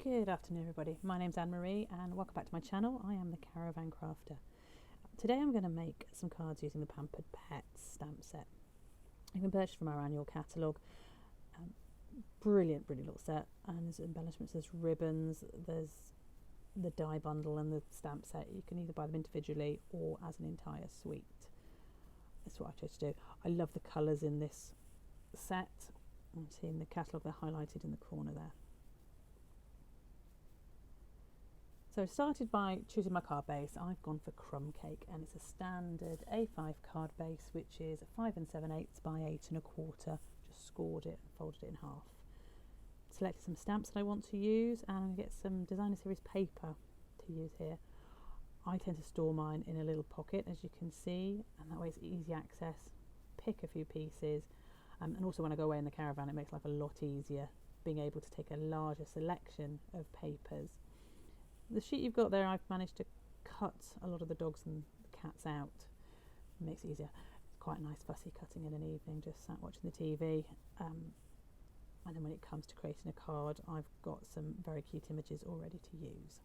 Good afternoon everybody, my name's Anne-Marie and welcome back to my channel. I am the Caravan Crafter. Today I'm going to make some cards using the Pampered Pets stamp set. You can purchase from our annual catalogue. Brilliant little set, and there's embellishments, there's ribbons, there's the die bundle and the stamp set. You can either buy them individually or as an entire suite. That's what I chose to do. I love the colours in this set. I'm seeing the catalogue, they're highlighted in the corner there. So I started by choosing my card base. I've gone for Crumb Cake, and it's a standard A5 card base, which is 5 7/8 by 8 1/4. Just scored it and folded it in half. Selected some stamps that I want to use, and I'm going to get some designer series paper to use here. I tend to store mine in a little pocket, as you can see, and that way it's easy access. Pick a few pieces, and also when I go away in the caravan, it makes life a lot easier being able to take a larger selection of papers. The sheet you've got there, I've managed to cut a lot of the dogs and the cats out. It makes it easier. It's quite a nice fussy cutting in an evening, just sat watching the TV. And then when it comes to creating a card, I've got some very cute images all ready to use.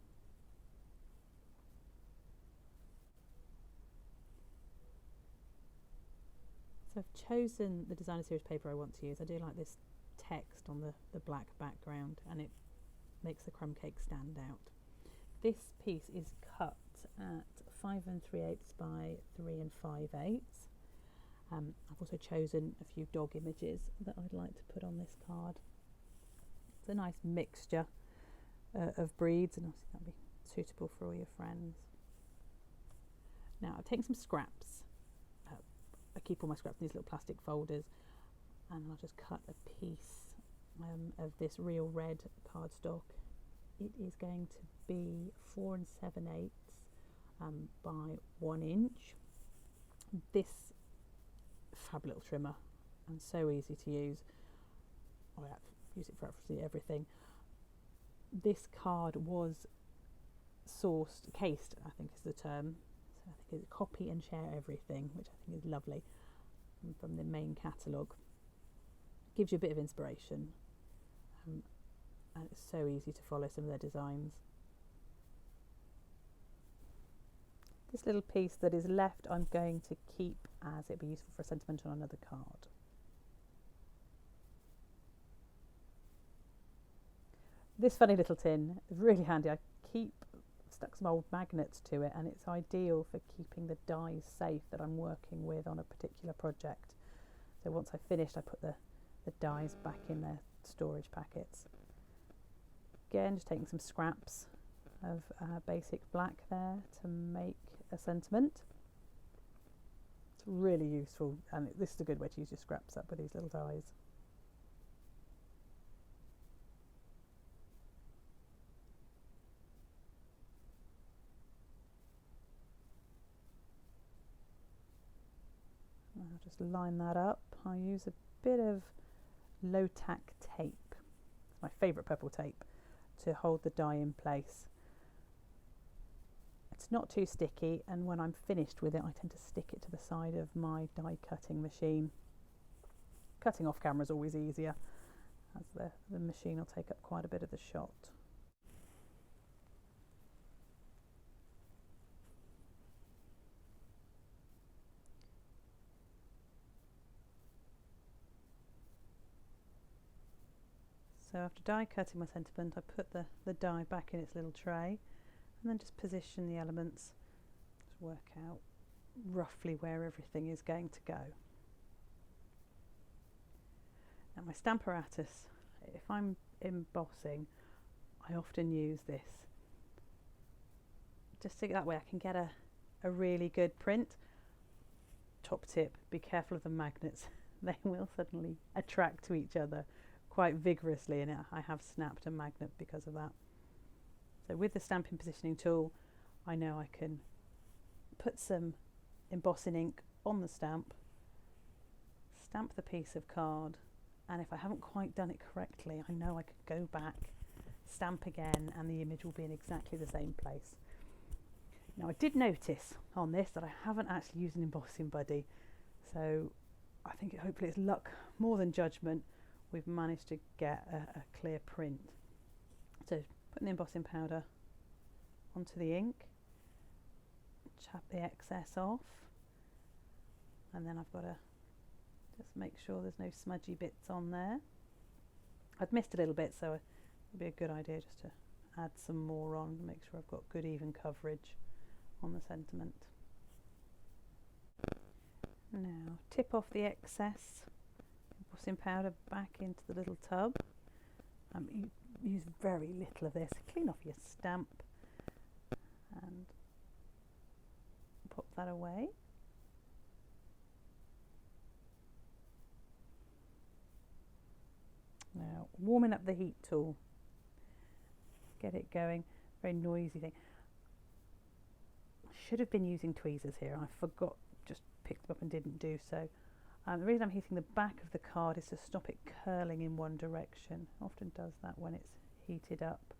So I've chosen the designer series paper I want to use. I do like this text on the black background, and it makes the crumb cake stand out. This piece is cut at 5 3/8 by 3 5/8. I've also chosen a few dog images that I'd like to put on this card. It's a nice mixture of breeds, and obviously that'll be suitable for all your friends. Now I've taken some scraps. I keep all my scraps in these little plastic folders, and I'll just cut a piece of this real red cardstock. It is going to be 4 7/8 by 1 inch. This fab little trimmer, and so easy to use. I use it for absolutely everything. This card was sourced, cased, I think is the term. So I think it's copy and share everything, which I think is lovely, from the main catalogue. Gives you a bit of inspiration. And it's so easy to follow some of their designs. This little piece that is left I'm going to keep, as it'd be useful for a sentiment on another card. This funny little tin is really handy. I stuck some old magnets to it, and it's ideal for keeping the dies safe that I'm working with on a particular project. So once I've finished, I put the dies back in their storage packets. Again, just taking some scraps of basic black there to make a sentiment. It's really useful, and this is a good way to use your scraps up with these little dies. I'll just line that up. I'll use a bit of low-tack tape. It's my favourite purple tape to hold the die in place. It's not too sticky, and when I'm finished with it, I tend to stick it to the side of my die cutting machine. Cutting off camera is always easier, as the machine will take up quite a bit of the shot. So after die cutting my sentiment, I put the die back in its little tray, and then just position the elements, just work out roughly where everything is going to go. Now my stamp apparatus, if I'm embossing, I often use this. Just so that way I can get a really good print. Top tip, be careful of the magnets. They will suddenly attract to each other quite vigorously, and I have snapped a magnet because of that. So with the stamping positioning tool, I know I can put some embossing ink on the stamp, stamp the piece of card, and if I haven't quite done it correctly, I know I could go back, stamp again, and the image will be in exactly the same place. Now I did notice on this that I haven't actually used an embossing buddy, so I think hopefully it's luck more than judgment. We've managed to get a clear print. So putting the embossing powder onto the ink, chap the excess off, and then I've got to just make sure there's no smudgy bits on there. I'd missed a little bit, so it'd be a good idea just to add some more on and make sure I've got good even coverage on the sentiment. Now tip off the excess embossing powder back into the little tub. You use very little of this. Clean off your stamp and pop that away. Now warming up the heat tool, get it going. Very noisy thing. I should have been using tweezers here. I forgot, just picked them up and didn't do so. The reason I'm heating the back of the card is to stop it curling in one direction. Often does that when it's heated up.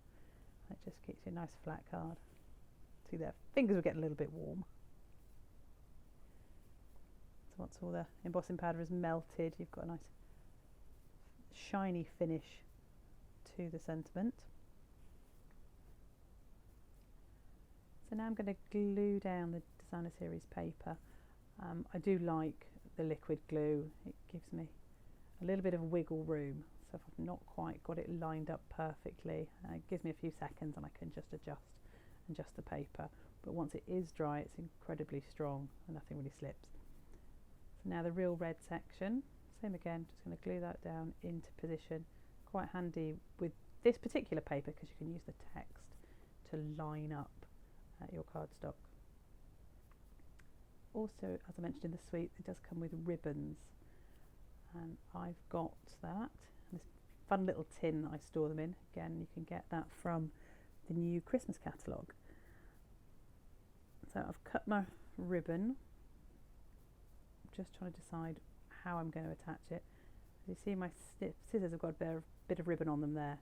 It just keeps you a nice flat card. See there, fingers will get a little bit warm. So once all the embossing powder is melted, you've got a nice shiny finish to the sentiment. So now I'm going to glue down the designer series paper. I do like the liquid glue. It gives me a little bit of wiggle room, so if I've not quite got it lined up perfectly, it gives me a few seconds and I can just adjust the paper. But once it is dry, it's incredibly strong and nothing really slips. So now the real red section, same again, just going to glue that down into position. Quite handy with this particular paper because you can use the text to line up your cardstock. Also, as I mentioned in the suite, it does come with ribbons, and I've got that. This fun little tin that I store them in. Again, you can get that from the new Christmas catalogue. So I've cut my ribbon. I'm just trying to decide how I'm going to attach it. As you see, my scissors have got a bit of ribbon on them there.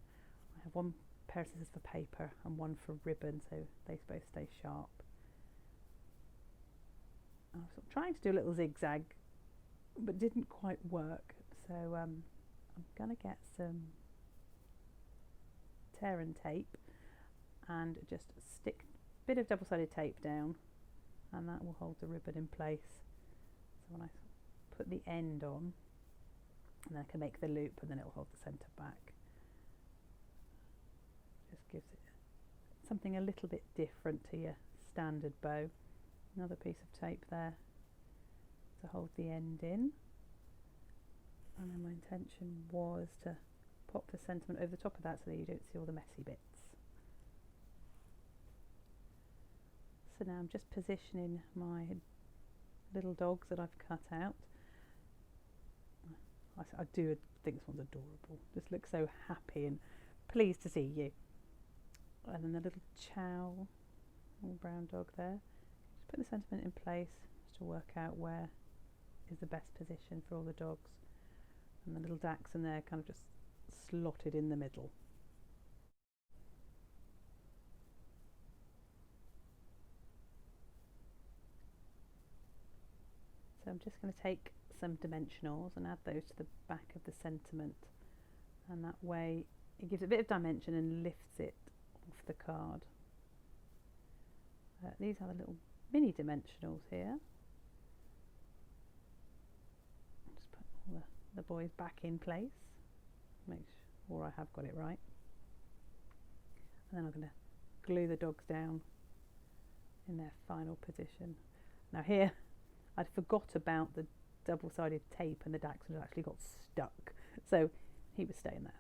I have one pair of scissors for paper and one for ribbon, so they both stay sharp. I was trying to do a little zigzag, but didn't quite work. So I'm going to get some tear and tape and just stick a bit of double-sided tape down, and that will hold the ribbon in place. So when I put the end on, and then I can make the loop, and then it will hold the centre back. Just gives it something a little bit different to your standard bow. Another piece of tape there to hold the end in, and then my intention was to pop the sentiment over the top of that so that you don't see all the messy bits. So now I'm just positioning my little dogs that I've cut out. I do think this one's adorable. Just looks so happy and pleased to see you. And then the little chow, little brown dog there. Put the sentiment in place just to work out where is the best position for all the dogs, and the little dachshund there kind of just slotted in the middle. So I'm just going to take some dimensionals and add those to the back of the sentiment, and that way it gives it a bit of dimension and lifts it off the card. These are the little mini dimensionals here. Just put all the boys back in place, make sure I have got it right, and then I'm going to glue the dogs down in their final position. Now here I'd forgot about the double-sided tape, and the dachshund actually got stuck, so he was staying there.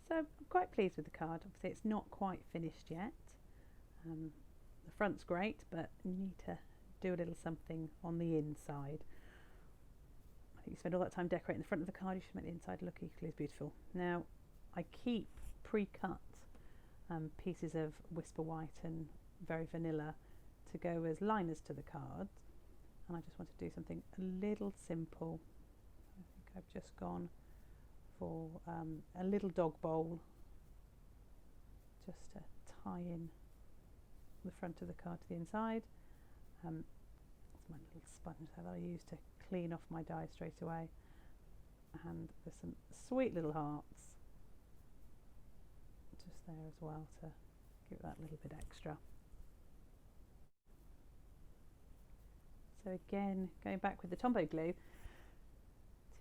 So I'm quite pleased with the card. Obviously it's not quite finished yet. The front's great, but you need to do a little something on the inside. I think you spend all that time decorating the front of the card, you should make the inside look equally as beautiful. Now I keep pre-cut pieces of Whisper White and Very Vanilla to go as liners to the cards, and I just want to do something a little simple. I think I've just gone for a little dog bowl, just to tie in the front of the card to the inside. It's my little sponge that I use to clean off my die straight away. And there's some sweet little hearts just there as well to give it that little bit extra. So again, going back with the Tombow glue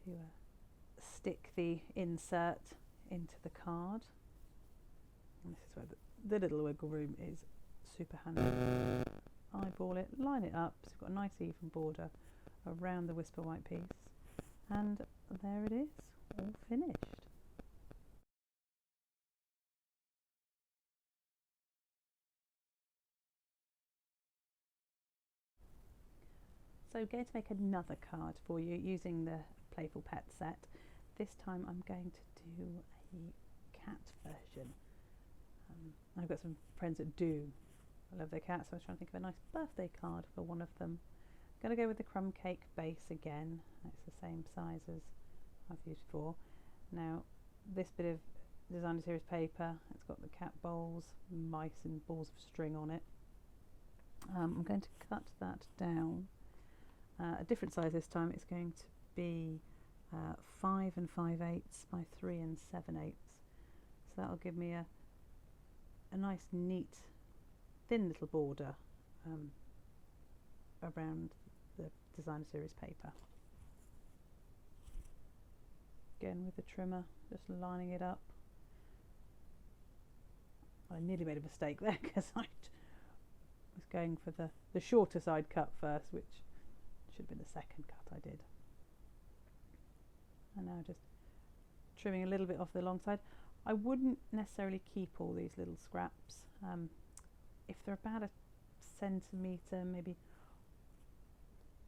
to stick the insert into the card. And this is where the little wiggle room is super handy. Eyeball it, line it up, so you've got a nice even border around the Whisper White piece. And there it is, all finished. So I'm going to make another card for you using the Playful Pet set. This time I'm going to do a cat version. I've got some friends that do love their cats, so I was trying to think of a nice birthday card for one of them. I'm going to go with the crumb cake base again. It's the same size as I've used before. Now this bit of designer series paper, it's got the cat bowls, mice and balls of string on it. I'm going to cut that down. A different size this time. It's going to be 5 5/8 by 3 7/8. So that'll give me a nice neat thin little border around the designer series paper. Again with the trimmer, just lining it up. I nearly made a mistake there because I was going for the shorter side cut first, which should have been the second cut I did. And now just trimming a little bit off the long side. I wouldn't necessarily keep all these little scraps. If they're about 1 centimetre, maybe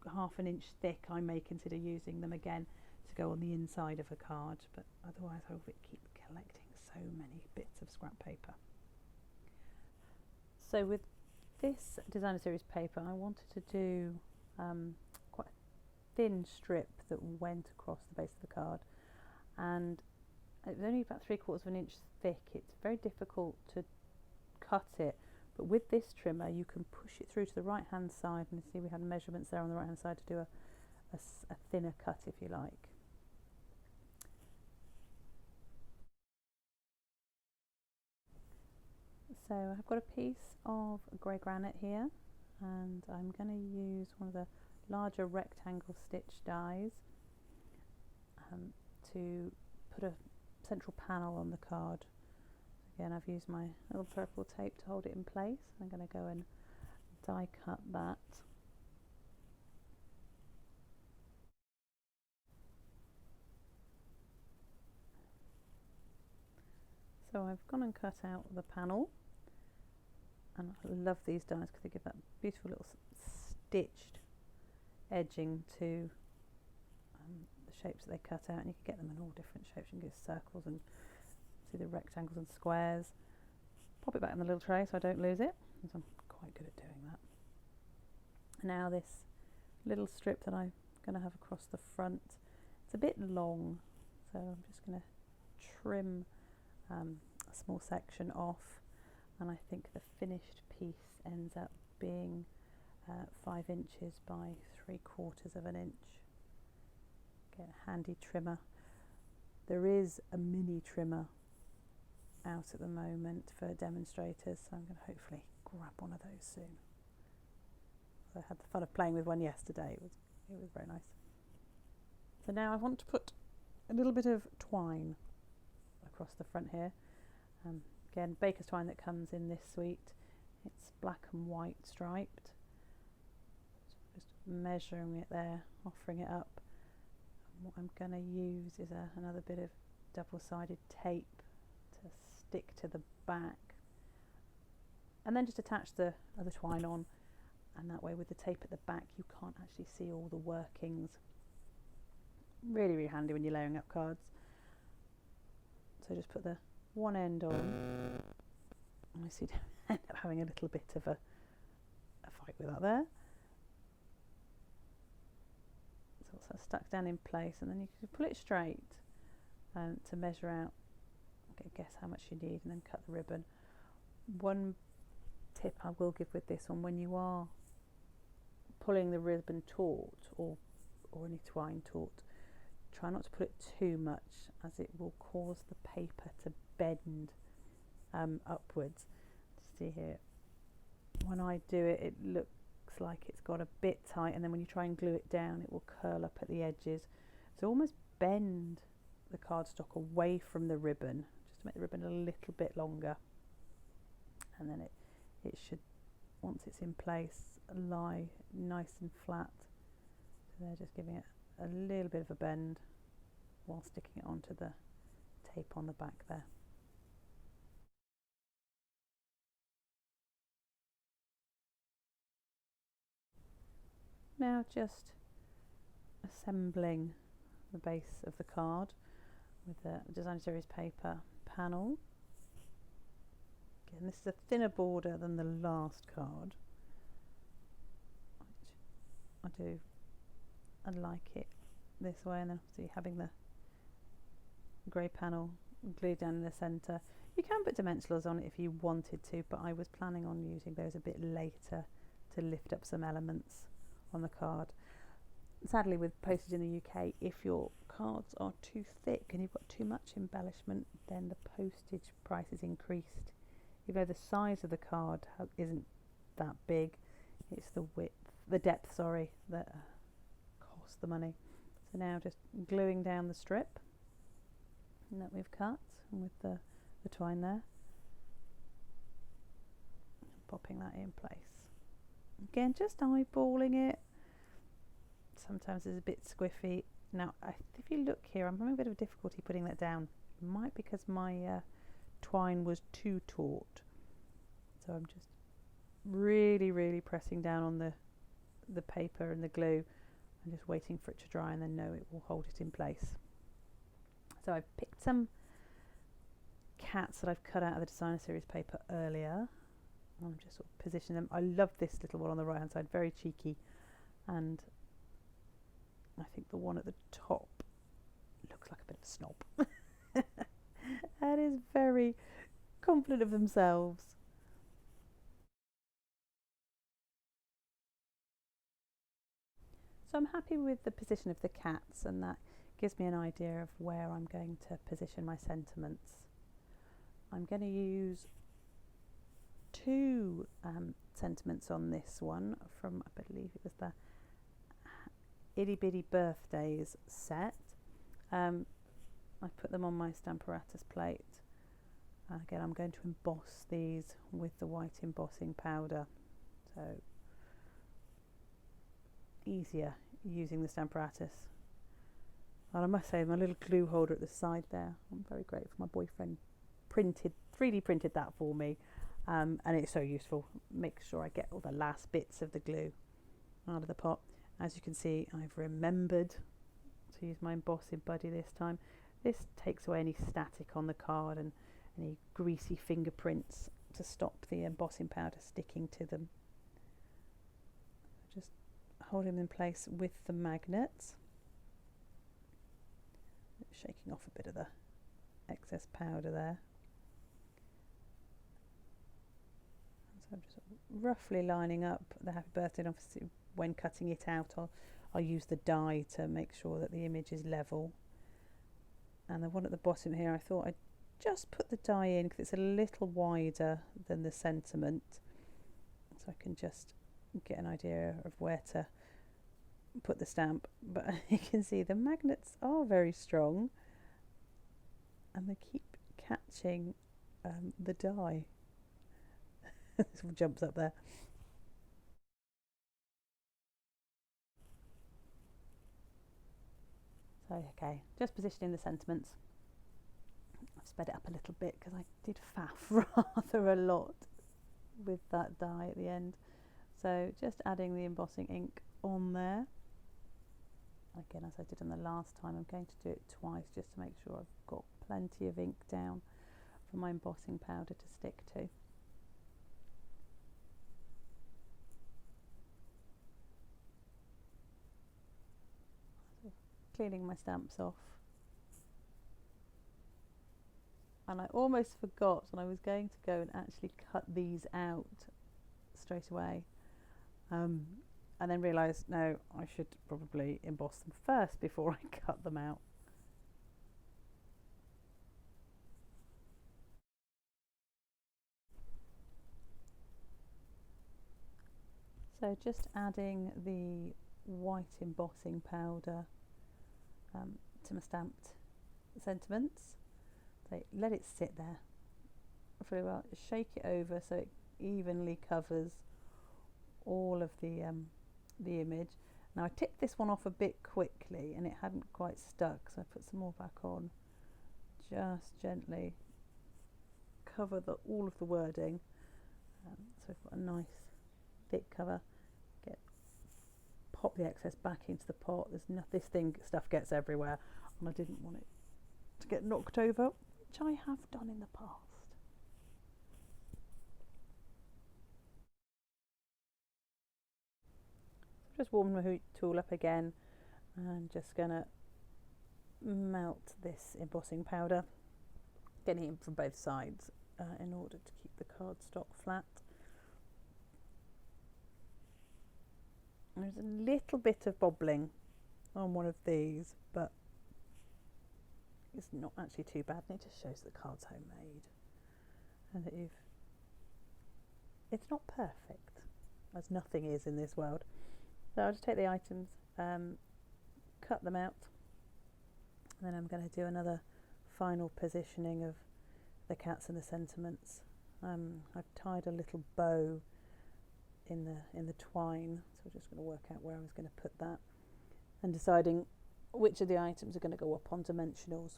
1/2 inch thick, I may consider using them again to go on the inside of a card, but otherwise I will keep collecting so many bits of scrap paper. So with this designer series paper, I wanted to do quite a thin strip that went across the base of the card, and it was only about 3/4 inch thick. It's very difficult to cut it, but with this trimmer you can push it through to the right hand side, and you see we had measurements there on the right hand side to do a thinner cut if you like. So I've got a piece of grey granite here, and I'm going to use one of the larger rectangle stitch dies to put a central panel on the card. Again, I've used my little purple tape to hold it in place. I'm going to go and die cut that. So I've gone and cut out the panel, and I love these dies because they give that beautiful little stitched edging to the shapes that they cut out, and you can get them in all different shapes. You can get circles and see the rectangles and squares. Pop it back in the little tray so I don't lose it, because I'm quite good at doing that. Now this little strip that I'm going to have across the front, it's a bit long, so I'm just going to trim a small section off, and I think the finished piece ends up being 5 inches by 3/4 inch. Get a handy trimmer. There is a mini trimmer out at the moment for demonstrators, so I'm going to hopefully grab one of those soon. I had the fun of playing with one yesterday. It was very nice. So now I want to put a little bit of twine across the front here. Again, baker's twine that comes in this suite. It's black and white striped. Just measuring it there, offering it up. And what I'm going to use is another bit of double-sided tape to stick to the back, and then just attach the other twine on, and that way with the tape at the back you can't actually see all the workings. Really, really handy when you're layering up cards. So just put the one end on. I see end up having a little bit of a fight with that there. So it's stuck down in place, and then you can pull it straight, to measure out, guess how much you need, and then cut the ribbon. One tip I will give with this one: when you are pulling the ribbon taut or any twine taut, try not to put it too much, as it will cause the paper to bend upwards. See here, when I do it, it looks like it's got a bit tight, and then when you try and glue it down, it will curl up at the edges. So almost bend the cardstock away from the ribbon, just to make the ribbon a little bit longer, and then it should, once it's in place, lie nice and flat. So they're just giving it a little bit of a bend while sticking it onto the tape on the back there. Now just assembling the base of the card with the design series paper panel. Again, this is a thinner border than the last card, which I like it this way, and then obviously having the grey panel glued down in the centre. You can put dimensionals on it if you wanted to, but I was planning on using those a bit later to lift up some elements on the card. Sadly, with postage in the UK, if your cards are too thick and you've got too much embellishment, then the postage price is increased. Even though the size of the card isn't that big, it's the depth, that costs the money. So now just gluing down the strip that we've cut with the twine there, popping that in place. Again, just eyeballing it. Sometimes it's a bit squiffy. Now, if you look here, I'm having a bit of difficulty putting that down. It might be because my twine was too taut. So I'm just really pressing down on the paper and the glue, and just waiting for it to dry, and then know it will hold it in place. So I've picked some cats that I've cut out of the designer series paper earlier. I'm just sort of positioning them. I love this little one on the right hand side, very cheeky, and I think the one at the top looks like a bit of a snob. And is very confident of themselves. So I'm happy with the position of the cats, and that gives me an idea of where I'm going to position my sentiments. I'm going to use two sentiments on this one from, I believe it was the Itty Bitty Birthdays set. I put them on my Stamparatus plate. Again, I'm going to emboss these with the white embossing powder, so easier using the Stamparatus. And I must say, my little glue holder at the side there, I'm very grateful. My boyfriend 3D printed that for me, and it's so useful. Make sure I get all the last bits of the glue out of the pot. As you can see, I've remembered to use my embossing buddy this time. This takes away any static on the card and any greasy fingerprints to stop the embossing powder sticking to them. Just holding them in place with the magnets, shaking off a bit of the excess powder there. So I'm just roughly lining up the happy birthday, and obviously when cutting it out I'll use the die to make sure that the image is level. And the one at the bottom here, I thought I'd just put the die in because it's a little wider than the sentiment, so I can just get an idea of where to put the stamp. But you can see the magnets are very strong, and they keep catching the die. This one jumps up there. So okay, just positioning the sentiments. I've sped it up a little bit because I did faff rather a lot with that die at the end. So just adding the embossing ink on there. Again, as I did on the last time, I'm going to do it twice just to make sure I've got plenty of ink down for my embossing powder to stick to. So cleaning my stamps off. and I almost forgot, and I was going to go and actually cut these out straight away, and then realised no, I should probably emboss them first before I cut them out. So just adding the white embossing powder to my stamped sentiments. So let it sit there for a while. Shake it over so it evenly covers all of the image. Now I tipped this one off a bit quickly and it hadn't quite stuck, so I put some more back on. Just gently cover all of the wording. So we've got a nice thick cover. Pop the excess back into the pot. This stuff gets everywhere, and I didn't want it to get knocked over, which I have done in the past. Just warm my tool up again, and just gonna melt this embossing powder, getting it from both sides in order to keep the cardstock flat. There's a little bit of bobbling on one of these, but it's not actually too bad, and it just shows the card's homemade and that it's not perfect, as nothing is in this world. So I'll just take the items, cut them out, and then I'm going to do another final positioning of the cats and the sentiments. I've tied a little bow in the twine, so we're just going to work out where I was going to put that, and deciding which of the items are going to go up on dimensionals.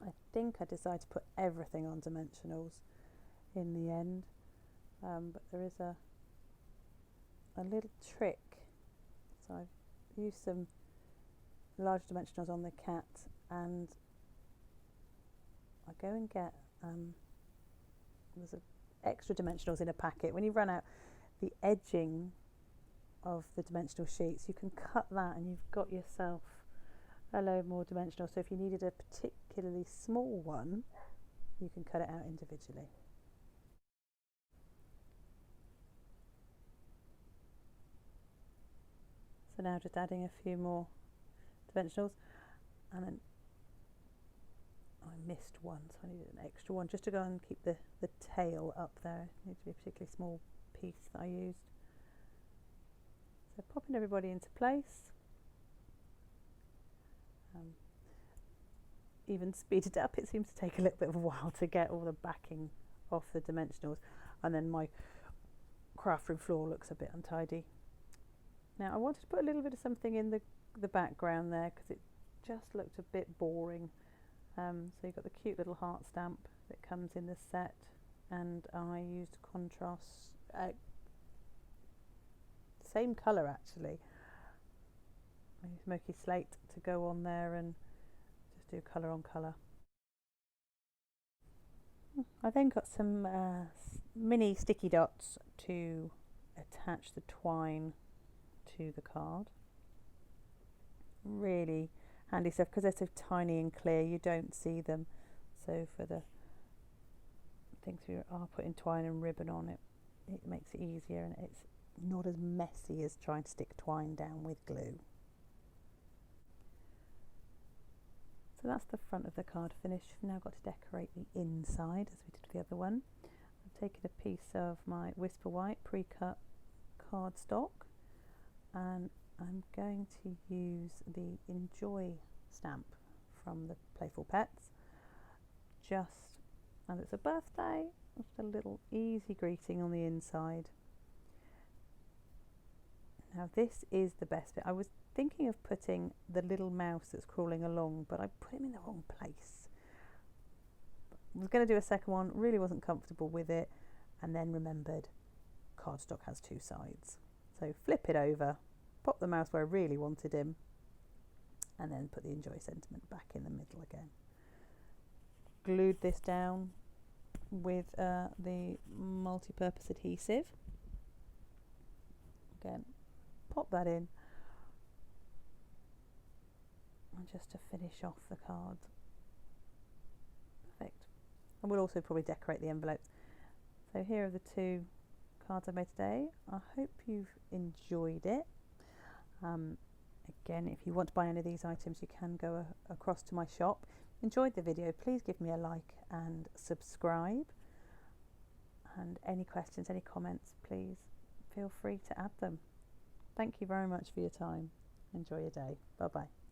I think I decided to put everything on dimensionals in the end, but there is a little trick. So I've used some large dimensionals on the cat, and I go and get there's extra dimensionals in a packet. When you run out the edging of the dimensional sheets, you can cut that and you've got yourself a load more dimensional. So if you needed a particularly small one, you can cut it out individually. So now just adding a few more dimensionals, and then I missed one, so I needed an extra one just to go and keep the tail up there. It needs to be a particularly small piece that I used. So popping everybody into place. Even speeded up, it seems to take a little bit of a while to get all the backing off the dimensionals, and then my craft room floor looks a bit untidy. Now I wanted to put a little bit of something in the background there because it just looked a bit boring. So you've got the cute little heart stamp that comes in the set, and I used contrast, same colour actually. I used smoky slate to go on there and just do colour on colour. I then got some mini sticky dots to attach the twine to the card. Really handy stuff because they're so tiny and clear, you don't see them. So for the things we are putting twine and ribbon on, it makes it easier, and it's not as messy as trying to stick twine down with glue. So that's the front of the card finished. We've now got to decorate the inside as we did the other one. I've taken a piece of my Whisper White pre-cut cardstock, and I'm going to use the Enjoy stamp from the Playful Pets, just as it's a birthday, just a little easy greeting on the inside. Now this is the best bit. I was thinking of putting the little mouse that's crawling along, but I put him in the wrong place. I was going to do a second one, really wasn't comfortable with it, and then remembered cardstock has two sides. So flip it over, pop the mouse where I really wanted him, and then put the Enjoy sentiment back in the middle again. Glued this down with the multi-purpose adhesive. Again, pop that in, and just to finish off the card. and we'll also probably decorate the envelopes. So here are the 2 cards I made today. I hope you've enjoyed it. Again, if you want to buy any of these items, you can go across to my shop. Enjoyed the video, please give me a like and subscribe. And any questions, any comments, please feel free to add them. Thank you very much for your time. Enjoy your day. Bye bye.